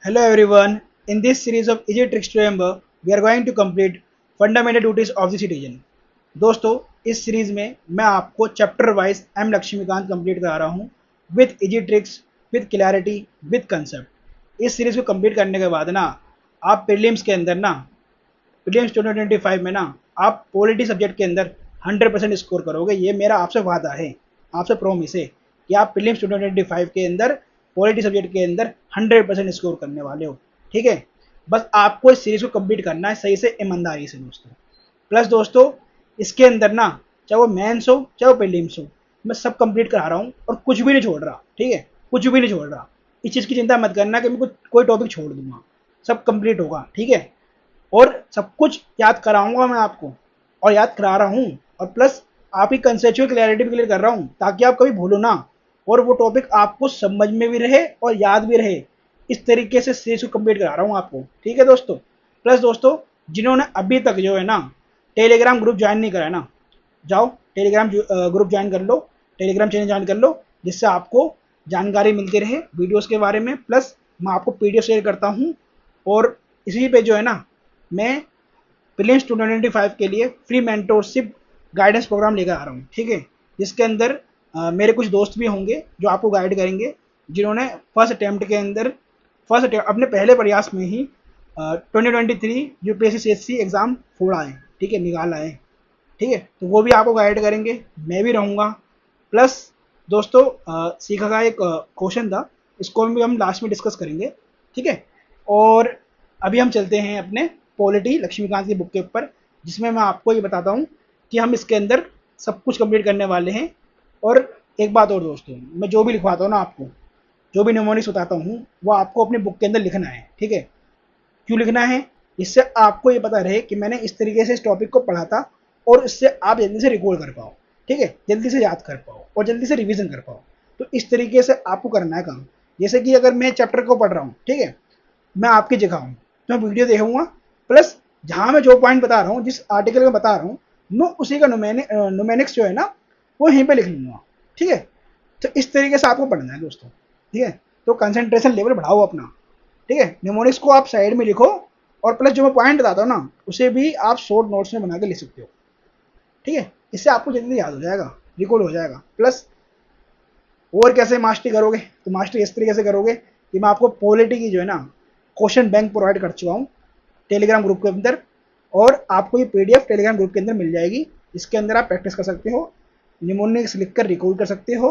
Hello everyone. In this series of Easy Tricks to Remember, we are going to complete Fundamental Duties of the Citizen. दोस्तों, इस series में मैं आपको chapter wise M Laxmikanth complete करा रहा हूँ with easy tricks, with clarity, with concept. इस series को कंप्लीट करने के बाद ना आप प्रीलिम्स के अंदर ना प्रीलिम्स 2025 में ना आप पॉलिटी सब्जेक्ट के अंदर 100% स्कोर करोगे। ये मेरा आपसे वादा है, आपसे प्रॉमिस है कि आप प्रीलिम्स 2025 के अंदर पॉलिटी सब्जेक्ट के अंदर 100% स्कोर करने वाले हो। ठीक है, बस आपको इस सीरीज को कंप्लीट करना है सही से, ईमानदारी से दोस्तों। प्लस दोस्तों, इसके अंदर ना चाहे वो मेंस हो चाहे वो प्रीलिम्स हो, मैं सब कंप्लीट करा रहा हूँ और कुछ भी नहीं छोड़ रहा। ठीक है, कुछ भी नहीं छोड़ रहा। इस चीज़ की चिंता मत करना कि मैं कोई टॉपिक छोड़ दूंगा, सब कंप्लीट होगा। ठीक है, और सब कुछ याद कराऊंगा मैं आपको, और याद करा रहा हूँ। और प्लस आपकी कंसेप्चुअल क्लैरिटी भी क्लियर कर रहा हूँ ताकि आप कभी भूलो ना, और वो टॉपिक आपको समझ में भी रहे और याद भी रहे। इस तरीके से सीरीज को कंप्लीट करा रहा हूँ आपको। ठीक है दोस्तों। प्लस दोस्तों, जिन्होंने अभी तक जो है ना टेलीग्राम ग्रुप ज्वाइन नहीं करा है ना, जाओ टेलीग्राम ग्रुप ज्वाइन कर लो, टेलीग्राम चैनल ज्वाइन कर लो, जिससे आपको जानकारी मिलती रहे वीडियोस के बारे में। प्लस मैं आपको पीडीएफ शेयर करता हूँ, और इसी पे जो है ना मैं प्रीलिम्स 2025 के लिए फ्री मेंटोरशिप गाइडेंस प्रोग्राम लेकर आ रहा हूँ। ठीक है, जिसके अंदर मेरे कुछ दोस्त भी होंगे जो आपको गाइड करेंगे, जिन्होंने फर्स्ट अटैम्प्ट के अंदर अपने पहले प्रयास में ही 2023 यूपीएससी सीएससी एग्ज़ाम फोड़ा है। ठीक है, निकाला है। ठीक है, तो वो भी आपको गाइड करेंगे, मैं भी रहूँगा। प्लस दोस्तों, सीखा का एक क्वेश्चन था, इसको भी हम लास्ट में डिस्कस करेंगे। ठीक है, और अभी हम चलते हैं अपने पॉलिटी लक्ष्मीकांत की बुक के ऊपर, जिसमें मैं आपको ये बताता हूँ कि हम इसके अंदर सब कुछ कंप्लीट करने वाले हैं। और एक बात और दोस्तों, मैं जो भी लिखवाता हूँ ना आपको, जो भी निमोनिक्स बताता हूँ, वो आपको अपनी बुक के अंदर लिखना है। ठीक है, क्यों लिखना है? इससे आपको ये पता रहे कि मैंने इस तरीके से इस टॉपिक को पढ़ा था, और इससे आप जल्दी से रिकॉल कर पाओ। ठीक है, जल्दी से याद कर पाओ और जल्दी से रिवीजन कर पाओ। तो इस तरीके से आपको करना है काम। जैसे कि अगर मैं चैप्टर को पढ़ रहा हूँ, ठीक है, मैं आपकी जगह हूँ तो मैं वीडियो देखूंगा, प्लस जहाँ मैं जो पॉइंट बता रहा हूँ, जिस आर्टिकल में बता रहा हूँ, मैं उसी का नोमेनिक्स जो है ना वो यहीं पे लिख लूंगा। ठीक है, तो इस तरीके से आपको पढ़ना है दोस्तों। ठीक है, तो कंसंट्रेशन लेवल बढ़ाओ अपना। ठीक है, निमोनिक्स को आप साइड में लिखो, और प्लस जो मैं पॉइंट बताता हूँ ना उसे भी आप शॉर्ट नोट्स में बना के लिख सकते हो। ठीक है, इससे आपको जल्दी याद हो जाएगा, रिकॉल हो जाएगा। प्लस और कैसे मास्टरी करोगे, तो मास्टरी इस तरीके से करोगे कि मैं आपको पॉलिटी की जो है ना क्वेश्चन बैंक प्रोवाइड कर चुका हूँ टेलीग्राम ग्रुप के अंदर, और आपको ये पीडीएफ टेलीग्राम ग्रुप के अंदर मिल जाएगी। इसके अंदर आप प्रैक्टिस कर सकते हो, निमोनिक्स लिखकर रिकॉल कर सकते हो,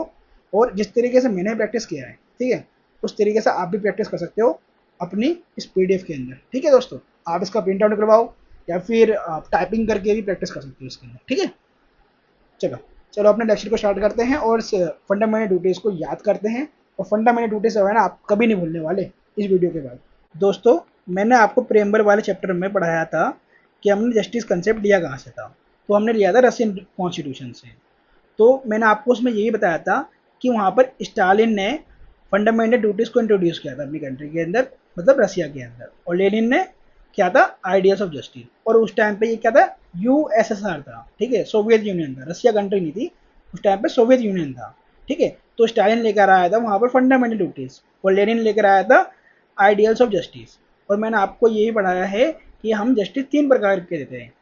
और जिस तरीके से मैंने प्रैक्टिस किया है, ठीक है, उस तरीके से आप भी प्रैक्टिस कर सकते हो अपनी इस पीडीएफ के अंदर। ठीक है दोस्तों, आप इसका प्रिंट आउट करवाओ या फिर आप टाइपिंग करके भी प्रैक्टिस कर सकते हो इसके अंदर। ठीक है, चलो चलो अपने लेक्चर को स्टार्ट करते हैं और फंडामेंटल ड्यूटीज को याद करते हैं। और फंडामेंटल ड्यूटीज जो है ना आप कभी नहीं भूलने वाले इस वीडियो के बाद। दोस्तों, मैंने आपको प्रेम्बर वाले चैप्टर में पढ़ाया था कि हमने जस्टिस कंसेप्ट लिया कहाँ से था, तो हमने लिया था रशियन कॉन्स्टिट्यूशन से। तो मैंने आपको उसमें यही बताया था कि वहाँ पर स्टालिन ने फंडामेंटल ड्यूटीज़ को इंट्रोड्यूस किया था अपनी कंट्री के अंदर, मतलब रसिया के अंदर, और लेनिन ने क्या था, आइडियाज ऑफ जस्टिस। और उस टाइम पे ये क्या था, यूएसएसआर था। ठीक है, सोवियत यूनियन था, रसिया कंट्री नहीं थी उस टाइम पे, सोवियत यूनियन था। ठीक है, तो स्टालिन लेकर आया था वहाँ पर फंडामेंटल ड्यूटीज़, और लेनिन लेकर आया था आइडियल्स ऑफ जस्टिस। और मैंने आपको यही पढ़ाया है कि हम जस्टिस तीन प्रकार के देते हैं,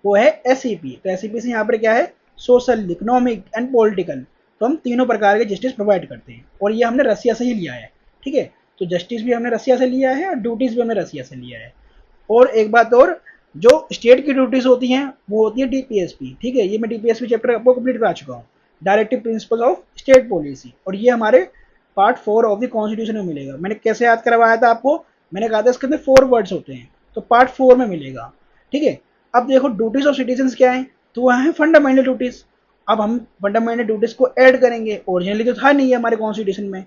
वो है एसईपी। तो एसईपी से यहाँ पर क्या है, सोशल, इकोनॉमिक एंड पॉलिटिकल। तो हम तीनों प्रकार के जस्टिस प्रोवाइड करते हैं, और ये हमने रसिया से ही लिया है। ठीक है, तो जस्टिस भी हमने रसिया से लिया है और ड्यूटीज़ भी हमने रसिया से लिया है। और एक बात और, जो स्टेट की ड्यूटीज़ होती हैं वो होती है डीपीएसपी। ठीक है, ये मैं डीपीएसपी चैप्टर आपको कंप्लीट करा चुका हूँ, directive principle of state policy, और ये हमारे पार्ट 4 ऑफ द कॉन्स्टिट्यूशन में मिलेगा। मैंने कैसे याद करवाया था आपको, मैंने कहा था इसके अंदर 4 वर्ड्स होते हैं, तो पार्ट 4 में मिलेगा। ठीक है, अब देखो ड्यूटीज ऑफ सिटीजन क्या है, तो वह है फंडामेंटल ड्यूटीज। अब हम फंडामेंटल ड्यूटीज को ऐड करेंगे, ओरिजिनली तो था नहीं है हमारे कॉन्स्टिट्यूशन में,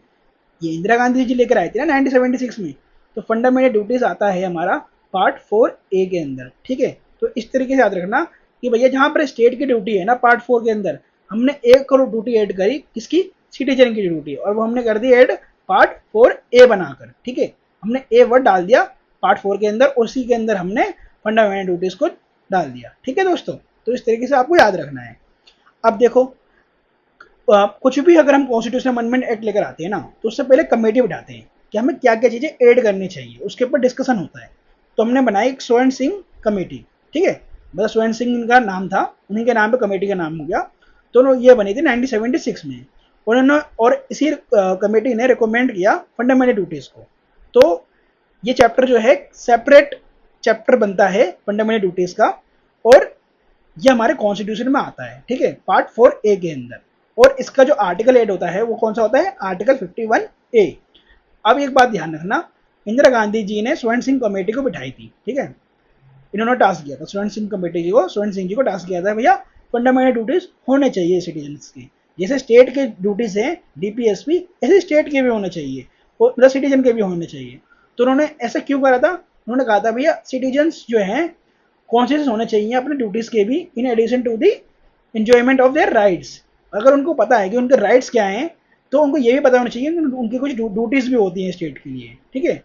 ये इंदिरा गांधी जी लेकर आई थी ना 1976 में। तो फंडामेंटल ड्यूटीज आता है हमारा पार्ट 4A के अंदर। ठीक है, तो इस तरीके से याद रखना कि भैया जहाँ पर स्टेट की ड्यूटी है ना पार्ट 4 के अंदर, हमने एक करोड़ ड्यूटी ऐड करी, किसकी, सिटीजन की ड्यूटी, और वो हमने कर दी ऐड पार्ट 4A बनाकर। ठीक है, हमने ए वर्ड डाल दिया पार्ट 4 के अंदर, उसी के अंदर हमने फंडामेंटल ड्यूटीज को डाल दिया। ठीक है दोस्तों, तो इस तरीके से आपको याद रखना है। अब देखो, कुछ भी अगर हम कॉन्स्टिट्यूशन अमेंडमेंट एक्ट लेकर आते हैं ना, तो उससे पहले कमेटी बिठाते हैं। कि हमें क्या क्या चीज़ें ऐड करनी चाहिए, उसके ऊपर डिस्कशन होता है। तो हमने बनाई एक स्वर्ण सिंह कमेटी, ठीक है, मतलब स्वर्ण सिंह का नाम था, उन्हीं के नाम पे कमेटी का नाम हो गया। तो ये बनी थी 1976 में उन्होंने, और इसी कमेटी ने रिकमेंड किया फंडामेंटल ड्यूटीज़ को। तो ये चैप्टर जो है सेपरेट चैप्टर बनता है फंडामेंटल ड्यूटीज़ का, और ये हमारे कॉन्स्टिट्यूशन में आता है, ठीक है, पार्ट 4A के अंदर। और इसका जो आर्टिकल 8 होता है वो कौन सा होता है, आर्टिकल 51A। अब एक बात ध्यान रखना, इंदिरा गांधी जी ने स्वर्ण सिंह कमेटी को बिठाई थी, ठीक है, इन्होंने टास्क किया था स्वर्ण सिंह कमेटी जी को, स्वर्ण सिंह जी को टास्क किया था भैया फंडामेंटल ड्यूटीज होने चाहिए सिटीजन्स की, जैसे स्टेट के ड्यूटीज हैं डीपीएसपी, ऐसे स्टेट के भी होने चाहिए, मतलब सिटीजन के भी होने चाहिए। तो उन्होंने ऐसा क्यों करा था, उन्होंने कहा था भैया सिटीजन्स जो हैं कॉन्शियस होने चाहिए अपने ड्यूटीज के भी, in addition to the enjoyment of their rights. अगर उनको पता है कि उनके राइट्स क्या हैं, तो उनको ये भी पता होना चाहिए कि उनकी कुछ ड्यूटीज भी होती हैं स्टेट के लिए, ठीक है।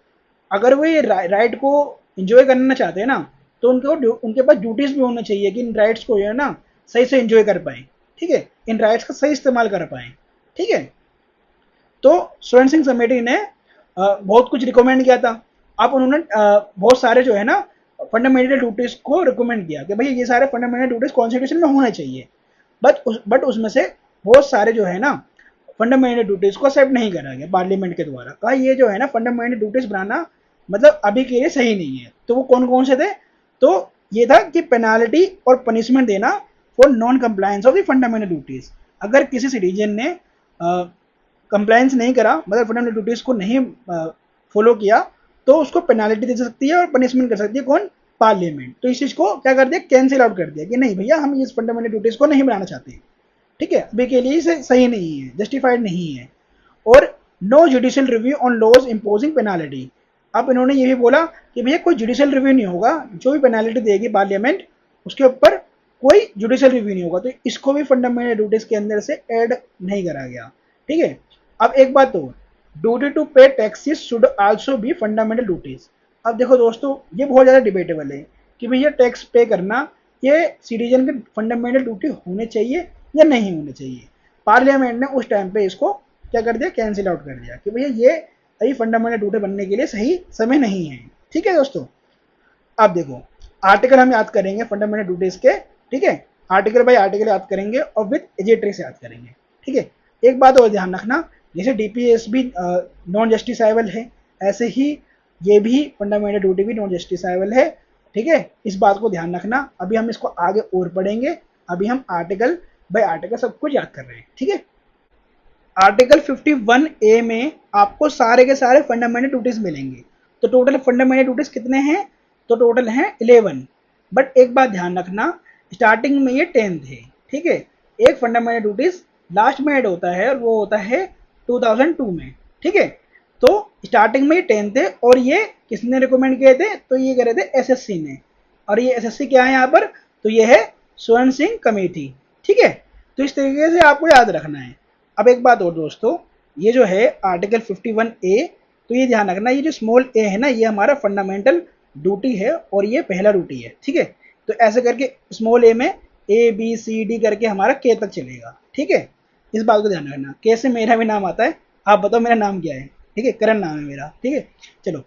अगर वो ये राइट को एंजॉय करना चाहते हैं ना, तो उनके पास ड्यूटीज भी होना चाहिए कि इन राइट्स को जो है ना सही से एंजॉय कर पाए, ठीक है, इन राइट्स का सही इस्तेमाल कर पाए, ठीक है। तो स्वर्ण सिंह कमेटी ने बहुत कुछ रिकमेंड किया था। अब उन्होंने बहुत सारे जो है ना फंडामेंटल ड्यूटीज को रिकमेंड किया कि भाई ये सारे फंडामेंटल ड्यूटीज कॉन्स्टिट्यूशन में होने चाहिए, बट उसमें से बहुत सारे जो है ना फंडामेंटल ड्यूटीज को एक्सेप्ट नहीं करा गया पार्लियामेंट के द्वारा। कहा ये जो है ना फंडामेंटल ड्यूटीज बनाना मतलब अभी के लिए सही नहीं है। तो वो कौन कौन से थे, तो ये था कि पेनाल्टी और पनिशमेंट देना for non compliance of the fundamental duties. अगर किसी सिटीजन ने कंप्लायंस नहीं करा, मतलब फंडामेंटल ड्यूटीज को नहीं फॉलो किया, तो उसको पेनाल्टी दे सकती है और पनिशमेंट कर सकती है कौन, पार्लियामेंट। तो इस चीज को क्या कर दिया, कैंसिल आउट कर दिया कि नहीं भैया हम इस फंडामेंटल ड्यूटीज को नहीं बनाना चाहते, ठीक है, अभी के लिए सही नहीं है, जस्टिफाइड नहीं है। और no judicial review on laws imposing penalty. अब इन्होंने ये भी बोला कि भैया कोई जुडिशियल रिव्यू नहीं होगा, जो भी पेनाल्टी देगी पार्लियामेंट उसके ऊपर कोई जुडिशियल रिव्यू नहीं होगा। तो इसको भी फंडामेंटल ड्यूटीज के अंदर से ऐड नहीं करा गया, ठीक है। अब एक बात तो, ड्यूटी टू पे taxes should also B fundamental duties. अब देखो दोस्तों ये बहुत ज़्यादा डिबेटेबल है कि भैया टैक्स पे करना ये सिटीजन के फंडामेंटल ड्यूटी होने चाहिए या नहीं होने चाहिए। पार्लियामेंट ने उस टाइम पे इसको क्या कर दिया, कैंसिल आउट कर दिया कि भैया ये अभी फंडामेंटल ड्यूटी बनने के लिए सही समय नहीं है, ठीक है दोस्तों। अब देखो आर्टिकल हम याद करेंगे फंडामेंटल ड्यूटीज के, ठीक है, आर्टिकल बाय आर्टिकल याद करेंगे और विद एजेट्रिक्स याद करेंगे, ठीक है। एक बात और ध्यान रखना, जैसे डीपीएस भी नॉन जस्टिसाइबल है, ऐसे ही ये भी फंडामेंटल ड्यूटी भी नॉन जस्टिसाइबल है, ठीक है, इस बात को ध्यान रखना। अभी हम इसको आगे और पढ़ेंगे, अभी हम आर्टिकल बाय आर्टिकल सब कुछ याद कर रहे हैं, ठीक है। आर्टिकल 51A में आपको सारे के सारे फंडामेंटल ड्यूटीज मिलेंगे। तो टोटल फंडामेंटल ड्यूटीज कितने हैं, तो टोटल हैं 11। बट एक बात ध्यान रखना, स्टार्टिंग में ये 10 थे, ठीक है। एक फंडामेंटल ड्यूटीज लास्ट में ऐड होता है और वो होता है 2002 में, ठीक है। तो स्टार्टिंग में ये 10 थे और ये किसने रिकमेंड किए थे, तो ये करे थे एसएससी ने। और ये एसएससी क्या है यहाँ पर, तो ये है स्वर्ण सिंह कमेटी, ठीक है। तो इस तरीके से आपको याद रखना है। अब एक बात और दोस्तों, ये जो है आर्टिकल 51A, तो ये ध्यान रखना ये जो स्मॉल ए है ना ये हमारा फंडामेंटल ड्यूटी है और ये पहला ड्यूटी है, ठीक है। तो ऐसे करके स्मॉल ए में ABCD करके हमारा के तक चलेगा, ठीक है। इस बात को ध्यान रखना, के से मेरा भी नाम आता है, आप बताओ मेरा नाम क्या है, ठीक है, करण नाम है मेरा, ठीक है। चलो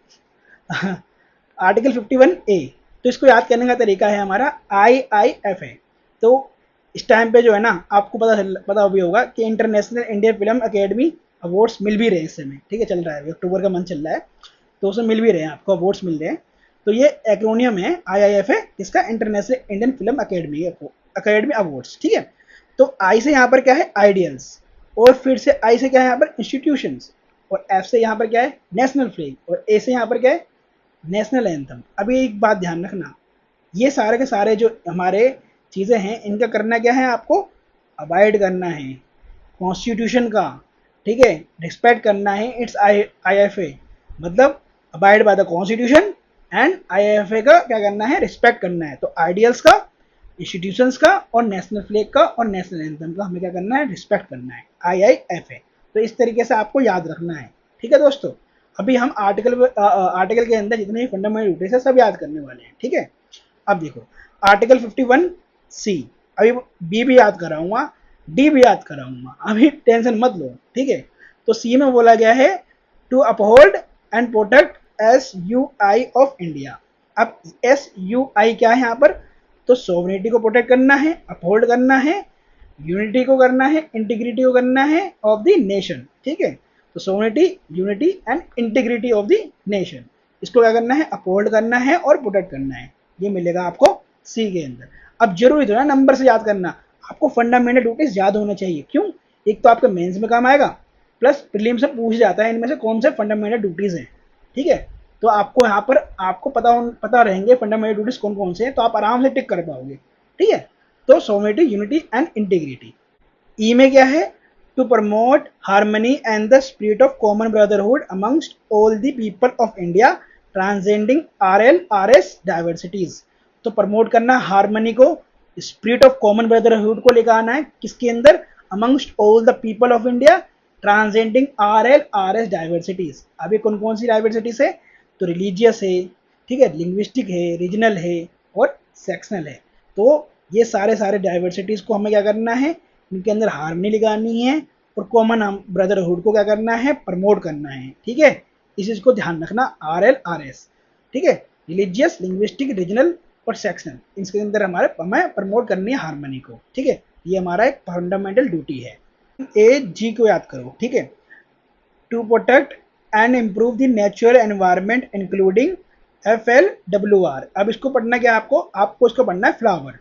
आर्टिकल 51A, तो इसको याद करने का तरीका है हमारा IIF है। तो इस टाइम पे जो है ना आपको पता भी होगा कि international Indian film academy awards मिल भी रहे हैं इस समय, ठीक है, चल रहा है, अक्टूबर का मंथ चल रहा है, तो उसमें मिल भी रहे हैं, आपको अवार्ड्स मिल रहे हैं। तो ये एक्रोनियम है IIF है, इसका international Indian film academy awards, ठीक है। तो आई से यहाँ पर क्या है, आइडियल्स, और फिर से आई से क्या है यहाँ पर, इंस्टीट्यूशंस, और एफ से यहाँ पर क्या है, नेशनल फ्लैग, और ए से यहाँ पर क्या है, नेशनल एंथम। अभी एक बात ध्यान रखना, ये सारे के सारे जो हमारे चीज़ें हैं इनका करना क्या है, आपको अबाइड करना है कॉन्स्टिट्यूशन का, ठीक है, रिस्पेक्ट करना है इट्स IIFA, मतलब abide by the constitution and IIFA का क्या करना है, रिस्पेक्ट करना है। तो आइडियल्स का, इंस्टीट्यूशंस का और नेशनल फ्लैग का और नेशनल एंथम का हमें क्या करना है, रिस्पेक्ट करना है, IIFA। तो इस तरीके से आपको याद रखना है, ठीक है दोस्तों। अभी हम आर्टिकल के अंदर जितने भी फंडामेंटल ड्यूटीज है सब याद करने वाले हैं, ठीक है। अब देखो आर्टिकल 51C, अभी बी भी याद कराऊंगा, डी भी याद कराऊंगा, अभी टेंशन मत लो, ठीक है। तो सी में बोला गया है to uphold and protect SUI of India. अब SUI क्या है यहाँ पर, तो सोवरेनिटी को प्रोटेक्ट करना है, अपहोल्ड करना है, यूनिटी को करना है, इंटीग्रिटी को करना है ऑफ द नेशन। ठीक है, तो sovereignty, unity and integrity of the nation, इसको क्या करना है, अपहोल्ड करना है और प्रोटेक्ट करना है। ये मिलेगा आपको सी के अंदर। अब जरूरी तो ना नंबर से याद करना, आपको फंडामेंटल ड्यूटीज याद होना चाहिए। क्यों, एक तो आपके मेंस में काम आएगा, प्लस प्रीलिम्स में पूछ जाता है इनमें से कौन से फंडामेंटल ड्यूटीज हैं। ठीक है, तो आपको यहाँ पर आपको पता रहेंगे फंडामेंटल ड्यूटीज कौन कौन से हैं, तो आप आराम से टिक कर पाओगे। ठीक है, तो sovereignty, unity and integrity. E में क्या है, to promote harmony and the spirit of common brotherhood amongst all the people of India transcending RL RS diversities. तो प्रमोट करना हार्मनी को, स्पिरिट ऑफ कॉमन ब्रदरहुड को लेकर आना है किसके अंदर, amongst all the people of India transcending RL RS diversities. अभी कौन कौन सी डाइवर्सिटीज है, तो रिलीजियस है, ठीक है, लिंग्विस्टिक है, रीजनल है और सेक्शनल है। तो ये सारे डाइवर्सिटीज को हमें क्या करना है, इनके अंदर हार्मनी लगानी है और कॉमन ब्रदरहुड को क्या करना है, प्रमोट करना है। ठीक है, इस चीज को ध्यान रखना, RL RS। ठीक है, रिलीजियस, लिंग्विस्टिक, रीजनल और सेक्शनल, इसके अंदर हमें प्रमोट करनी है हार्मनी को। ठीक है, ये हमारा एक फंडामेंटल ड्यूटी है। AG को याद करो। ठीक है, to protect and improve the natural environment including FLWR। अब इसको पढ़ना क्या है, आपको इसको पढ़ना है फ्लावर।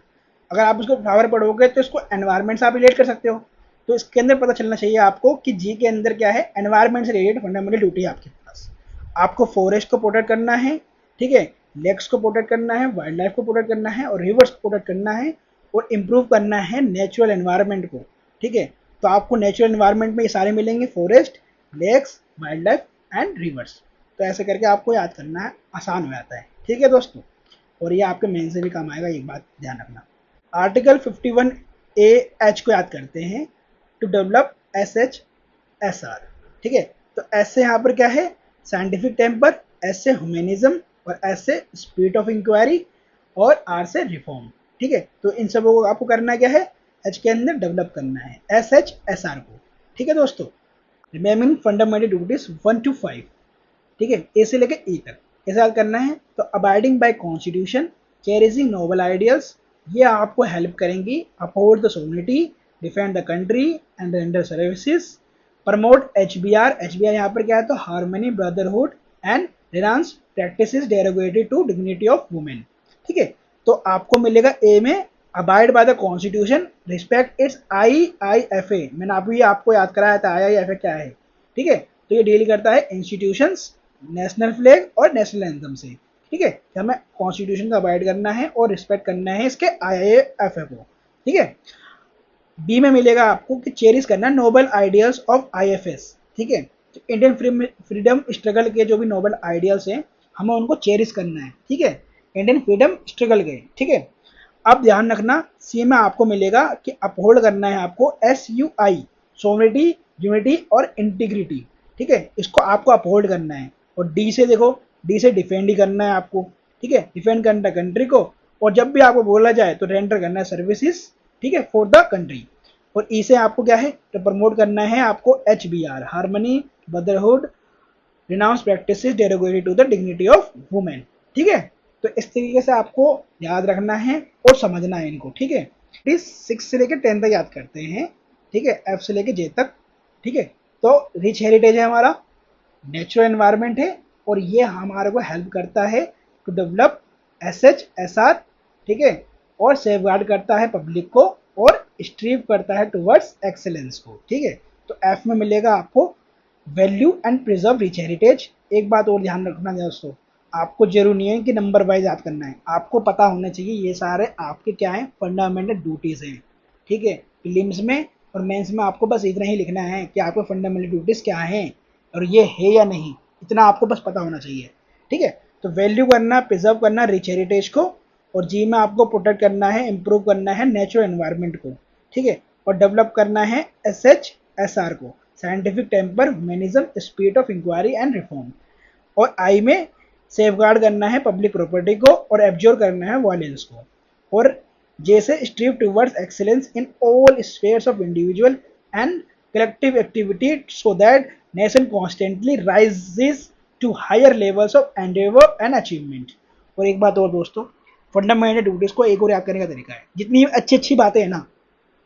अगर आप इसको फ्लावर पढ़ोगे तो इसको एनवायरनमेंट से आप रिलेट कर सकते हो। तो इसके अंदर पता चलना चाहिए आपको कि जी के अंदर क्या है, एनवायरनमेंट से रिलेटेड फंडामेंटल ड्यूटी है आपके पास। आपको फॉरेस्ट को प्रोटेक्ट करना है, ठीक है, लेक्स को प्रोटेक्ट करना है, वाइल्ड लाइफ को प्रोटेक्ट करना है और रिवर्स को प्रोटेक्ट करना है और इम्प्रूव करना है नेचुरल एनवायरनमेंट को। ठीक है, तो आपको नेचुरल एनवायरनमेंट में ये सारे मिलेंगे, forest, lakes, wild life and rivers. तो ऐसे करके आपको याद करना है, आसान हो जाता है। ठीक है दोस्तों, और ये आपके मेन से भी काम आएगा, एक बात ध्यान रखना। आर्टिकल 51AH को याद करते हैं, टू डेवलप SHSR। ठीक है, तो एस से यहाँ पर क्या है, साइंटिफिक टेम्पर, एस से ह्यूमनिज्म और एस से स्पिरिट ऑफ इंक्वायरी और आर से रिफॉर्म। ठीक है, तो इन सबों को आपको करना क्या है, एच के अंदर डेवलप करना है SHSR को। ठीक है दोस्तों, रिमेनिंग फंडामेंटल ड्यूटीज 1 to 5। ठीक है, ए से लेके ई तक कैसे याद करना है, तो abiding by constitution, cherishing noble ideals, ये आपको हेल्प करेंगी, uphold the sovereignty, defend the country and render services, promote HBR। HBR यहाँ पर क्या है, तो harmony, brotherhood and renounce practices derogatory to dignity of women. ठीक है, तो आपको मिलेगा ए में, abide by the constitution, respect its IIFA। मैंने अभी आपको याद कराया था IIFA क्या है। ठीक है, तो ये डील करता है इंस्टीट्यूशंस, नेशनल फ्लैग और नेशनल एंथम से। ठीक है, हमें कॉन्स्टिट्यूशन का अवॉइड करना है और रिस्पेक्ट करना है इसके IIFA को। ठीक है, बी में मिलेगा आपको कि चेरिश करना नोबल आइडियल्स ऑफ IFS। ठीक है, तो इंडियन फ्रीडम स्ट्रगल के जो भी नोबल आइडियल्स हैं, हमें उनको चेरिश करना है। ठीक है, इंडियन फ्रीडम स्ट्रगल के। ठीक है, अब ध्यान रखना, सी में आपको मिलेगा कि अपहोल्ड करना है आपको SUI, सोवरेनिटी, यूनिटी और इंटीग्रिटी। ठीक है, इसको आपको अपहोल्ड करना है। और डी से देखो, डी से डिफेंड ही करना है आपको। ठीक है, डिफेंड करना है कंट्री को, और जब भी आपको बोला जाए तो रेंडर करना है सर्विसेज, ठीक है, फॉर द कंट्री। और ई से आपको क्या है, तो प्रमोट करना है आपको HBR, harmony, brotherhood, renounce practices derogatory to the dignity of women. ठीक है, तो इस तरीके से आपको याद रखना है और समझना है इनको। ठीक है, 6 से लेकर 10 तक याद करते हैं। ठीक है, F से लेकर J तक। ठीक है, तो रिच हेरिटेज है हमारा, नेचुरल एनवायरनमेंट है, और ये हमारे को हेल्प करता है टू डेवलप SHSR। ठीक है, और सेफगार्ड करता है पब्लिक को और स्ट्रीव करता है टुवर्ड्स एक्सेलेंस को। ठीक है, तो F में मिलेगा आपको value and preserve rich heritage. एक बात और ध्यान रखना दोस्तों, आपको जरूरी नहीं है कि नंबर वाइज याद करना है, आपको पता होना चाहिए ये सारे आपके क्या है, फंडामेंटल ड्यूटीज हैं। ठीक है, प्रीलिम्स में और मेंस में आपको बस इतना ही लिखना है कि आपको फंडामेंटल ड्यूटीज क्या हैं और ये है या नहीं, इतना आपको बस पता होना चाहिए। ठीक है, तो वैल्यू करना, प्रिजर्व करना रिच हेरिटेज को, और जी में आपको प्रोटेक्ट करना है, इंप्रूव करना है नेचुरल एनवायरनमेंट को। ठीक है, और डेवलप करना है SHSR को, scientific temper, humanism, spirit of inquiry and reform. और आई में सेफगार्ड करना है पब्लिक प्रॉपर्टी को और एब्जॉर्ब करना है वायलेंस को। और जैसे strive towards excellence in all spheres of individual and collective activity so that nation constantly rises to higher levels of endeavour and achievement. और एक बात और दोस्तों, फंडामेंटल ड्यूटीज को एक और याद करने का तरीका है, जितनी अच्छी अच्छी बातें हैं ना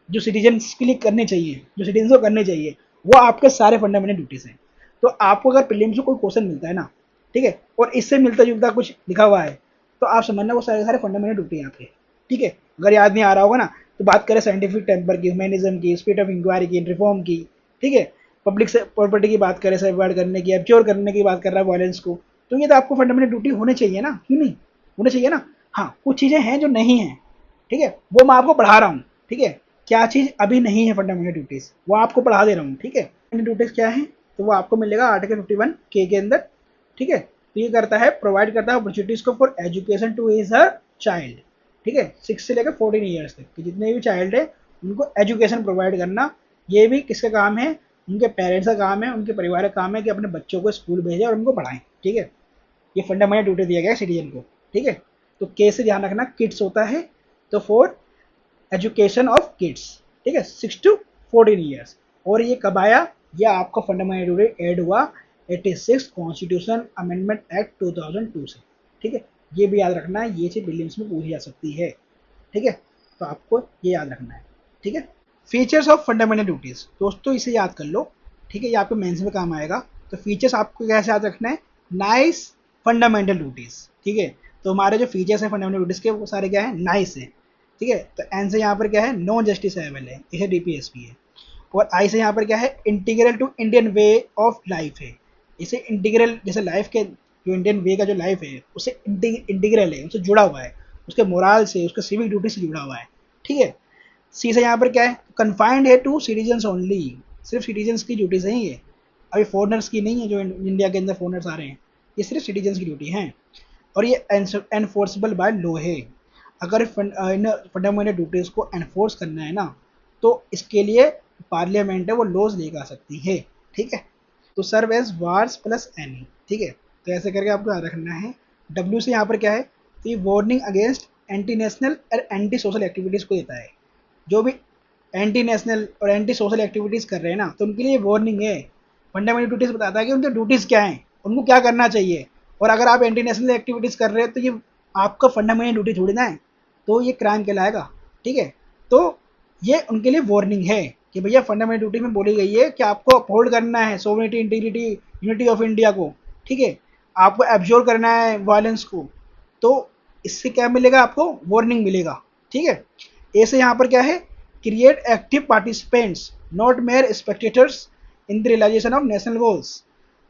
जो सिटीजन्स के लिए करनी चाहिए, जो सिटीजन को करनी चाहिए, वो आपके सारे फंडामेंटल ड्यूटीज हैं। तो आपको अगर प्रीलिम्स में कोई क्वेश्चन मिलता है ना, ठीक है, और इससे मिलता जुलता कुछ लिखा हुआ है, तो आप समझना वो सारे सारे फंडामेंटल ड्यूटी हैं आपके। ठीक है, अगर याद नहीं आ रहा होगा ना, तो बात करें साइंटिफिक टेम्पर की, ह्यूमैनिज्म की, स्पिरिट ऑफ इंक्वायरी की, रिफॉर्म की, ठीक है, पब्लिक से प्रॉपर्टी की बात करें, सेफगार्ड करने की, एब्श्योर करने की बात कर रहा है वायलेंस को, तो ये तो आपको फंडामेंटल ड्यूटी होने चाहिए ना, क्यों नहीं होने चाहिए ना। हाँ, कुछ चीज़ें हैं जो नहीं है, ठीक है, वो मैं आपको पढ़ा रहा हूँ। ठीक है, क्या चीज़ अभी नहीं है फंडामेंटल ड्यूटीज, वो आपको पढ़ा दे रहा हूँ। ठीक है, ड्यूटीज क्या है, तो वो आपको मिलेगा आर्टिकल 51 के अंदर। ठीक है, तो ये करता है, प्रोवाइड करता है अपॉर्चुनिटीज को for education two is a child. ठीक है, 6 से लेकर 14 ईयर्स तक के जितने भी चाइल्ड है उनको एजुकेशन प्रोवाइड करना, ये भी किसका काम है, उनके पेरेंट्स का काम है, उनके परिवार का काम है कि अपने बच्चों को स्कूल भेजें और उनको पढ़ाएं। ठीक है, ये फंडामेंटल ड्यूटी दिया गया है सिटीजन को। ठीक है, तो के से ध्यान रखना, किड्स होता है, तो फॉर एजुकेशन ऑफ किड्स। ठीक है, 6 to 14 ईयर्स। और ये कब आया, ये आपका फंडामेंटल ड्यूटी ऐड हुआ 86 कॉन्स्टिट्यूशन अमेंडमेंट एक्ट 2002 से। ठीक है, ये भी याद रखना है, ये चीज प्रीलिम्स में पूछी जा सकती है। ठीक है, तो आपको ये याद रखना है। ठीक है, फीचर्स ऑफ फंडामेंटल ड्यूटीज, दोस्तों इसे याद कर लो। ठीक है, ये आपके मेंस में काम आएगा। तो फीचर्स आपको कैसे याद रखना है, नाइस फंडामेंटल ड्यूटीज। ठीक है, तो हमारे जो फीचर्स है फंडामेंटल ड्यूटीज के वो सारे क्या है, नाइस है। ठीक है, तो एन से यहाँ पर क्या है, नॉन जस्टिसाइबल है, इसे डीपीएसपी है। और आई से यहाँ पर क्या है, integral to Indian way of life है, इसे इंटीग्रल, जैसे लाइफ के जो इंडियन वे का जो लाइफ है उससे इंटीग्रल है, उससे जुड़ा हुआ है, उसके मोरल से, उसके सिविक ड्यूटी से जुड़ा हुआ है। ठीक है, सी से यहाँ पर क्या है, कन्फाइंड है टू सिटीजन्स ओनली, सिर्फ सिटीजन्स की ड्यूटीज हैं ये, अभी फॉरनर्स की नहीं है, जो इंडिया के अंदर फॉरनर्स आ रहे हैं, ये सिर्फ सिटीजन्स की ड्यूटी है। और ये एनफोर्सेबल बाय लॉ है। अगर इन फंडामेंटल ड्यूटीज को एनफोर्स करना है ना, तो इसके लिए पार्लियामेंट है वो लॉज लेकर आ सकती है। ठीक है, तो serve as wars plus any. ठीक है, तो ऐसे करके आपको याद रखना है। डब्ल्यू से यहाँ पर क्या है, तो ये वार्निंग अगेंस्ट एंटी नेशनल और एंटी सोशल एक्टिविटीज़ को देता है। जो भी एंटी नेशनल और एंटी सोशल एक्टिविटीज़ कर रहे हैं ना, तो उनके लिए वार्निंग है। फंडामेंटल ड्यूटीज़ बताता है कि उनके ड्यूटीज़ क्या हैं, उनको क्या करना चाहिए। और अगर आप एंटी नेशनल एक्टिविटीज़ कर रहे हैं तो ये आपका फंडामेंटल ड्यूटी थोड़ी ना है, तो ये क्राइम कहलाएगा। ठीक है, तो ये उनके लिए वार्निंग है कि भैया फंडामेंटल ड्यूटी में बोली गई है कि आपको अपहोल्ड करना है sovereignty, integrity, unity of India को। ठीक है, आपको एब्जॉर्ब करना है वायलेंस को, तो इससे क्या मिलेगा, आपको वार्निंग मिलेगा। ठीक है, ए से यहाँ पर क्या है, create active participants not mere spectators in the realisation of national goals.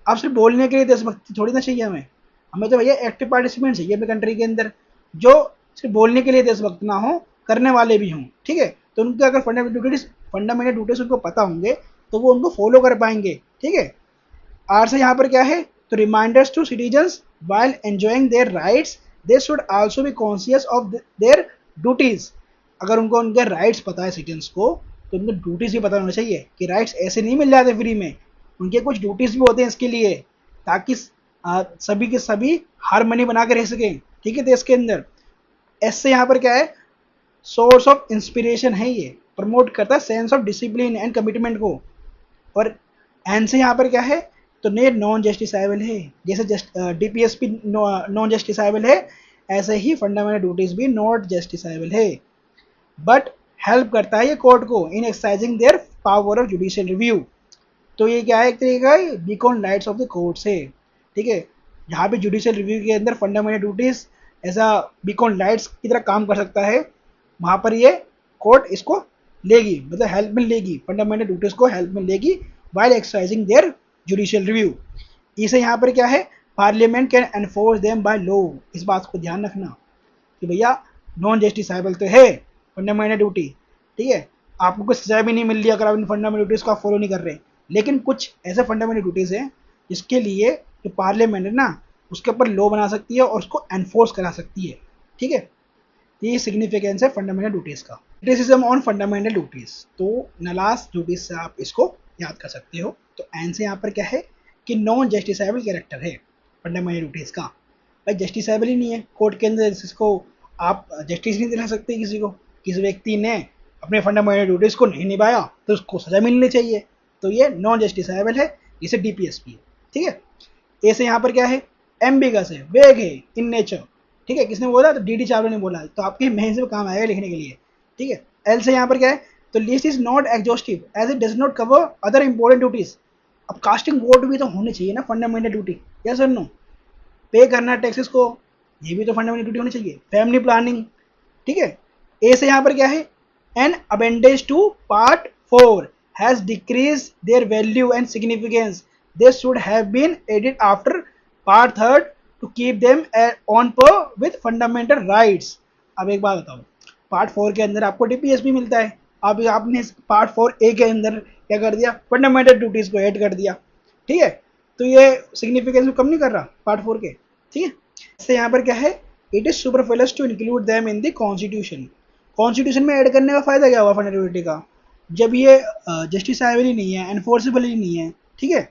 अब सिर्फ बोलने के लिए देशभक्ति थोड़ी ना चाहिए हमें, हमें तो भैया एक्टिव पार्टिसिपेंट चाहिए अपनी कंट्री के अंदर, जो सिर्फ बोलने के लिए देशभक्त ना हो, करने वाले भी हों। ठीक है, तो उनके अगर फंडामेंटल ड्यूटीज उनको पता होंगे तो वो उनको फॉलो कर पाएंगे। ठीक है, आर से यहाँ पर क्या है, तो reminders to citizens while enjoying their rights they should also be conscious of their duties. अगर उनको उनके राइट्स पता है सिटीजन्स को, तो उनको ड्यूटीज भी पता होना चाहिए कि राइट्स ऐसे नहीं मिल जाते फ्री में, उनके कुछ ड्यूटीज भी होते हैं इसके लिए, ताकि सभी के सभी हारमनी बना के रह सकें। ठीक है, देश के अंदर। एस से यहाँ पर क्या है, सोर्स ऑफ इंस्पिरेशन है, ये प्रमोट करता है sense of discipline and commitment को। और एन से यहाँ पर क्या है, तो नेट नॉन जस्टिसाइबल है, जैसे डीपीएसपी नॉन जस्टिसाइबल है, ऐसे ही फंडामेंटल ड्यूटीज भी नॉट जस्टिसाइबल है, बट हेल्प करता है ये कोर्ट को इन exercising their power of judicial review. तो ये क्या है, एक तरीके का beacon lights off the courts है। ठीक है, जहाँ पे जुडिशियल रिव्यू के अंदर फंडामेंटल ड्यूटीज ऐसा बीकॉन लाइट्स की तरह काम कर सकता है, वहाँ पर ये कोर्ट इसको लेगी, मतलब हेल्प में लेगी, फंडामेंटल ड्यूटीज को हेल्प में लेगी while exercising their judicial review. इसे यहाँ पर क्या है, parliament can enforce them by law. इस बात को ध्यान रखना कि भैया नॉन जस्टिसाइबल तो है फंडामेंटल ड्यूटी। ठीक है, आपको कुछ सजा भी नहीं मिल रही अगर आप इन फंडामेंटल ड्यूटीज़ को आप फॉलो नहीं कर रहे, लेकिन कुछ ऐसे फंडामेंटल ड्यूटीज़ हैं जिसके लिए जो पार्लियामेंट है ना, उसके ऊपर लॉ बना सकती है और उसको एनफोर्स करा सकती है। ठीक है, ये सिग्निफिकेंस है फंडामेंटल ड्यूटीज़ का। क्रिटिसिज्म ऑन फंडामेंटल ड्यूटीज़, तो नलास ड्यूटीज़ से आप इसको याद कर सकते हो। तो एन से यहाँ पर क्या है कि नॉन जस्टिसाइबल कैरेक्टर है फंडामेंटल ड्यूटीज़ का। भाई जस्टिसाइबल ही नहीं है, कोर्ट के अंदर जिसको आप जस्टिस नहीं दिला सकते किसी को, किसी व्यक्ति ने अपने फंडामेंटल ड्यूटीज़ को नहीं निभाया तो उसको सजा मिलनी चाहिए, तो ये नॉन जस्टिसाइबल है, इसे डीपीएसपी है। ठीक है, ए से यहाँ पर क्या है, एम्बिगस है, वेग है इन नेचर, ठीक है, किसने बोला, तो डी चावला ने बोला, तो आपके मेन से काम आएगा लिखने के लिए, ठीक है। एल से यहाँ पर क्या है, तो list is not exhaustive as it does not cover other important duties. अब कास्टिंग वोट भी तो होनी चाहिए ना, फंडामेंटल ड्यूटी, यस और नो, पे करना टैक्सेस को, ये भी तो फंडामेंटल ड्यूटी होनी चाहिए। फैमिली प्लानिंग, ठीक है। ए से यहाँ पर क्या है, an appendage to part 4 has decrease their value and significance, this should have been added after part 3 to keep them on par with fundamental rights. अब एक बात बताओ, पार्ट 4 के अंदर आपको डीपीएस भी मिलता है, अब आपने पार्ट 4A के अंदर क्या कर दिया, फंडामेंटल ड्यूटीज को ऐड कर दिया, ठीक है, तो ये सिग्निफिकेंस कम नहीं कर रहा पार्ट 4 के, ठीक है। इससे यहाँ पर क्या है, it is superfluous to include them in the constitution. Constitution में ऐड करने का फायदा क्या हुआ फंडामेंटल का, जब ये जस्टिसाइबल ही नहीं है, एनफोर्सेबल ही नहीं है, ठीक है।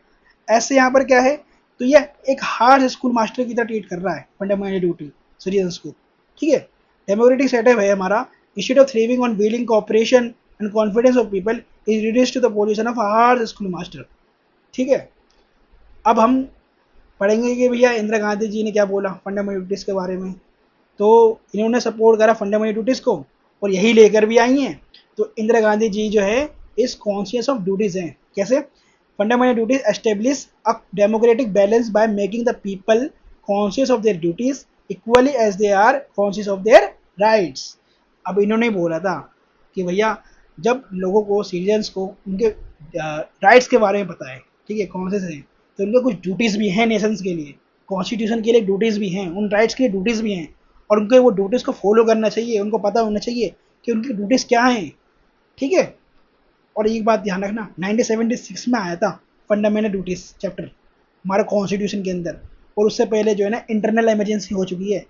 ऐसे यहाँ पर क्या है, तो ये एक हार्ड स्कूल मास्टर की तरह ट्रीट कर रहा है फंडामेंटल ड्यूटी सिटीजन्स को, ठीक है। डेमोक्रेटिक सेटअप है हमारा, instead of thriving on willing cooperation and confidence of people is reduced to the position of hard school master, ठीक है। अब हम पढ़ेंगे कि भैया इंदिरा गांधी जी ने क्या बोला फंडामेंटल ड्यूटीज़ के बारे में, तो इन्होंने सपोर्ट करा फंडामेंटल ड्यूटीज़ को और यही लेकर भी आई हैं। तो इंदिरा गांधी जी जो है इस कॉन्शियस ऑफ ड्यूटीज़ हैं, कैसे, fundamental duties establish a democratic balance by making the people conscious of their duties equally as they are conscious of their rights. अब इन्होंने बोला था कि भैया जब लोगों को, सिटीजन्स को उनके राइट्स के बारे में पता है, ठीक है, कॉन्शियस है, तो उनके कुछ ड्यूटीज़ भी हैं नेशंस के लिए, कॉन्स्टिट्यूशन के लिए ड्यूटीज़ भी हैं, उन राइट्स के लिए ड्यूटीज़ भी हैं, और उनको वो ड्यूटीज़ को फॉलो करना चाहिए, उनको पता होना चाहिए कि उनकी ड्यूटीज़ क्या हैं, ठीक है। और एक बात ध्यान रखना, 1976 में आया था फंडामेंटल ड्यूटीज़ चैप्टर हमारे कॉन्स्टिट्यूशन के अंदर, और उससे पहले जो है ना इंटरनल इमरजेंसी हो चुकी है,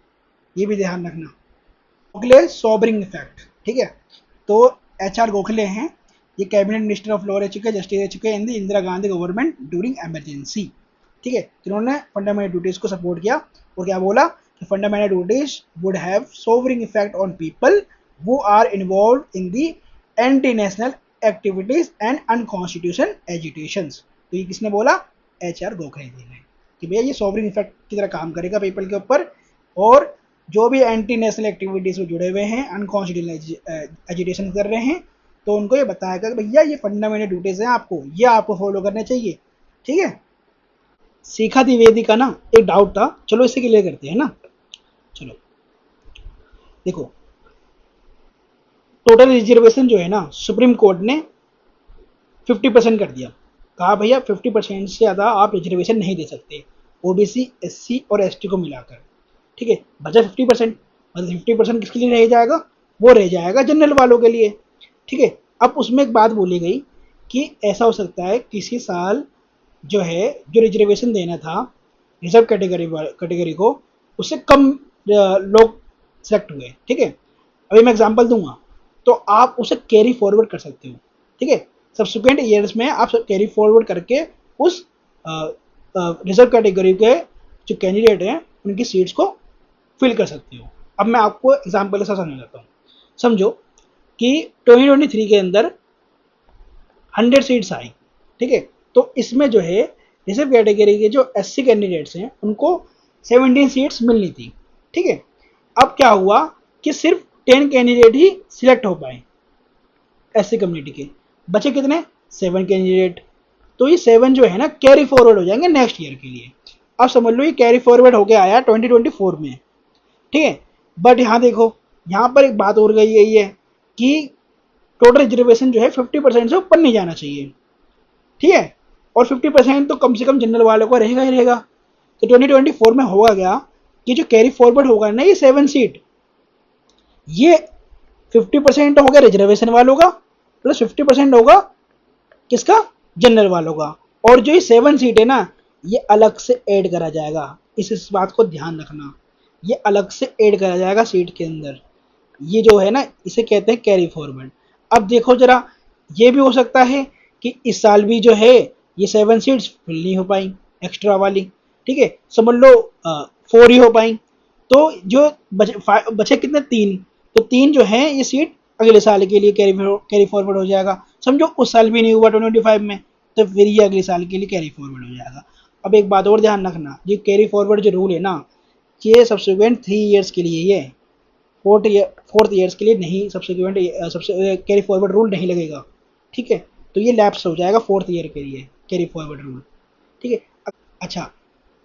ये भी ध्यान रखना। गोखले सॉबरिंग इफेक्ट, ठीक है, तो HR गोखले हैं, ये कैबिनेट मिनिस्टर ऑफ लॉ रह चुके हैं, जस्टिस रह चुके हैं in the Indira Gandhi government during emergency, ठीक है। इन्होंने फंडामेंटल ड्यूटीज़ को सपोर्ट किया और क्या बोला कि fundamental duties would have sobering effect on people who are involve in the anti national activities and unconstitutional agitations. तो ये किसने बोला, HR गोखले जी ने, कि भैया ये सोवरिंग इफेक्ट की तरह काम करेगा पीपल के ऊपर, और जो भी एंटी नेशनल एक्टिविटीज में जुड़े हुए हैं, अनकॉन्स्टिट्यूशनल एजिटेशन कर रहे हैं, तो उनको ये बताएगा कि भैया ये फंडामेंटल ड्यूटीज हैं, ये आपको फॉलो करने चाहिए, ठीक है। शिखा द्विवेदी का ना एक डाउट था, चलो इसे क्लियर करते हैं ना। चलो देखो, टोटल रिजर्वेशन जो है ना सुप्रीम कोर्ट ने 50% कर दिया, कहा भैया 50% से ज़्यादा आप रिजर्वेशन नहीं दे सकते OBC SC और ST को मिलाकर, ठीक है। बचा 50%, मतलब 50% किसके लिए रह जाएगा, वो रह जाएगा जनरल वालों के लिए, ठीक है। अब उसमें एक बात बोली गई कि ऐसा हो सकता है किसी साल जो है जो रिजर्वेशन देना था रिजर्व कैटेगरी को, उससे कम लोग सेलेक्ट हुए, ठीक है। अभी मैं एग्जांपल दूंगा, तो आप उसे कैरी फॉरवर्ड कर सकते हो, ठीक है। सब्सिक्वेंट ईयर्स में आप कैरी फॉरवर्ड करके उस रिजर्व कैटेगरी के जो कैंडिडेट हैं उनकी सीट्स को फिल कर सकते हो। अब मैं आपको एग्जांपल के साथ समझाता हूँ। समझो कि 2023 के अंदर 100 सीट्स आई, ठीक है, तो इसमें जो है रिजर्व कैटेगरी के जो SC कैंडिडेट्स हैं उनको 17 सीट्स मिलनी थी, ठीक है। अब क्या हुआ कि सिर्फ 10 कैंडिडेट ही सिलेक्ट हो पाए SC कम्युनिटी के, बचे कितने, 7 कैंडिडेट। तो ये 7 जो है ना कैरी फॉरवर्ड हो जाएंगे नेक्स्ट ईयर के लिए। अब समझ लो ये कैरी फॉरवर्ड होके आया 2024 में, ठीक है। बट यहाँ देखो, यहाँ पर एक बात और गई है कि टोटल रिजर्वेशन जो है 50% से ऊपर नहीं जाना चाहिए, ठीक है, और 50% तो कम से कम जनरल वालों को रहेगा ही रहेगा। तो 2024 में होगा क्या कि जो कैरी फॉरवर्ड होगा ना ये 7 सीट, ये 50% हो गया रिजर्वेशन वालों का प्लस 50% होगा किसका, जनरल वालों का, और जो ये 7 सीट है ना ये अलग से ऐड करा जाएगा। इस बात को ध्यान रखना, ये अलग से ऐड करा जाएगा सीट के अंदर, ये जो है ना इसे कहते हैं कैरी फॉरवर्ड। अब देखो जरा, ये भी हो सकता है कि इस साल भी जो है ये 7 सीट्स फिल नहीं हो पाई एक्स्ट्रा वाली, ठीक है, समझ लो 4 ही हो पाई, तो जो बचे कितने, 3, तो 3 जो है ये सीट अगले साल के लिए कैरी फॉरवर्ड हो जाएगा। समझो उस साल भी नहीं हुआ 2025 में, तो फिर ये अगले साल के लिए कैरी फॉरवर्ड हो जाएगा। अब एक बात और ध्यान रखना, ये कैरी फॉरवर्ड जो रूल है ना, ये सब्सिक्वेंट 3 ईयर्स के लिए ही है, फोर्थ ईयर्स के लिए नहीं। सब्सिक्वेंट सबसे कैरी फॉरवर्ड रूल नहीं लगेगा, ठीक है। तो ये लैप्स हो जाएगा फोर्थ ईयर के लिए कैरी फॉरवर्ड रूल, ठीक है। अच्छा,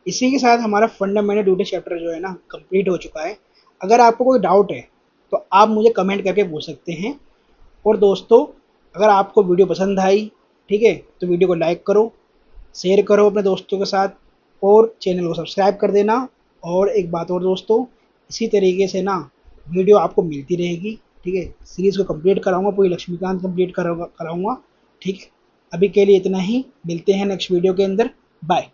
इसी के साथ हमारा फंडामेंटल ड्यूटी चैप्टर जो है ना कंप्लीट हो चुका है। अगर आपको कोई डाउट है तो आप मुझे कमेंट करके पूछ सकते हैं। और दोस्तों, अगर आपको वीडियो पसंद आई, ठीक है, तो वीडियो को लाइक करो, शेयर करो अपने दोस्तों के साथ, और चैनल को सब्सक्राइब कर देना। और एक बात और दोस्तों, इसी तरीके से ना वीडियो आपको मिलती रहेगी, ठीक है। सीरीज़ को कंप्लीट कराऊंगा, पूरी लक्ष्मीकांत कंप्लीट कराऊंगा, ठीक है। अभी के लिए इतना ही, मिलते हैं नेक्स्ट वीडियो के अंदर। बाय।